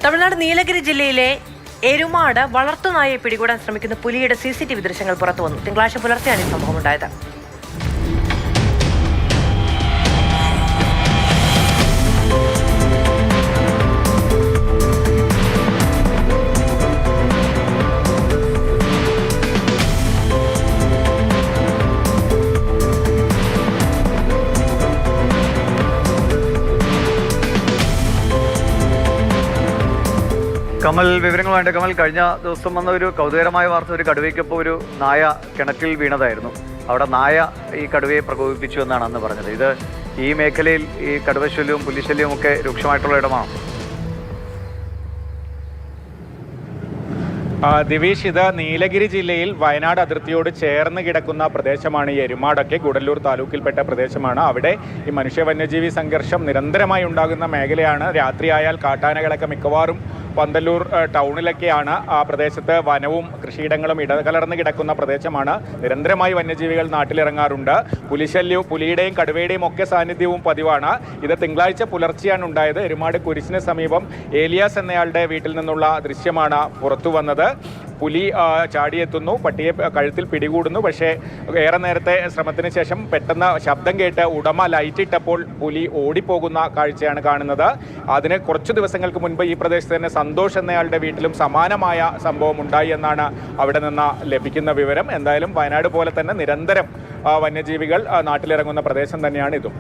തമിഴ്നാട് നീലഗിരി ജില്ലയിലെ എരുമാട് വളർത്തുനായെ പിടികൂടാൻ ശ്രമിക്കുന്ന പുലിയുടെ CCTV ദൃശ്യങ്ങൾ പുറത്തുവന്നു. തിങ്കളാഴ്ച പുലർച്ചെയാണ് ഈ സംഭവം ഉണ്ടായത്. കമൽ, വിവരങ്ങളുമായിട്ട് കമൽ. കഴിഞ്ഞ ദിവസം വന്ന ഒരു കൗതുകരമായ വാർത്ത, ഒരു കടുവയ്ക്കൊപ്പം ഒരു നായ കിണറ്റിൽ വീണതായിരുന്നു. അവിടെ നായ ഈ കടുവയെ പ്രകോപിപ്പിച്ചു എന്നാണ് അന്ന് പറഞ്ഞത്. ഇത് ഈ മേഖലയിൽ ഈ കടുവശല്യവും പുലിശല്യവും ഒക്കെ രൂക്ഷമായിട്ടുള്ള ഇടമാണ്. ദിവേഷ്, ഇത് നീലഗിരി ജില്ലയിൽ വയനാട് അതിർത്തിയോട് ചേർന്ന് കിടക്കുന്ന പ്രദേശമാണ് ഈ എരുമാടൊക്കെ. ഗൂഡല്ലൂർ താലൂക്കിൽപ്പെട്ട പ്രദേശമാണ്. അവിടെ ഈ മനുഷ്യ വന്യജീവി സംഘർഷം നിരന്തരമായി ഉണ്ടാകുന്ന മേഖലയാണ്. രാത്രിയായാൽ കാട്ടാനകളൊക്കെ മിക്കവാറും പന്തല്ലൂർ ടൗണിലൊക്കെയാണ്. ആ പ്രദേശത്ത് വനവും കൃഷിയിടങ്ങളും ഇടകലർന്ന് കിടക്കുന്ന പ്രദേശമാണ്. നിരന്തരമായി വന്യജീവികൾ നാട്ടിലിറങ്ങാറുണ്ട്. പുലിശല്യവും പുലിയുടെയും കടുവയുടെയും ഒക്കെ സാന്നിധ്യവും പതിവാണ്. ഇത് തിങ്കളാഴ്ച പുലർച്ചെയാണ് ഉണ്ടായത്. എരുമാട് കുരിശിന് സമീപം ഏലിയാസ് എന്നയാളുടെ വീട്ടിൽ നിന്നുള്ള ദൃശ്യമാണ് പുറത്തു വന്നത്. പുലി ചാടിയെത്തുന്നു, പട്ടിയെ കഴുത്തിൽ പിടികൂടുന്നു. പക്ഷേ ഏറെ നേരത്തെ ശ്രമത്തിന് ശേഷം പെട്ടെന്ന് ശബ്ദം കേട്ട് ഉടമ ലൈറ്റിട്ടപ്പോൾ പുലി ഓടിപ്പോകുന്ന കാഴ്ചയാണ് കാണുന്നത്. അതിന് കുറച്ചു ദിവസങ്ങൾക്ക് മുൻപ് ഈ പ്രദേശത്ത് തന്നെ സന്തോഷ് എന്നയാളുടെ വീട്ടിലും സമാനമായ സംഭവം ഉണ്ടായി എന്നാണ് അവിടെ നിന്ന് ലഭിക്കുന്ന വിവരം. എന്തായാലും വയനാട് പോലെ തന്നെ നിരന്തരം വന്യജീവികൾ നാട്ടിലിറങ്ങുന്ന പ്രദേശം തന്നെയാണ് ഇതും.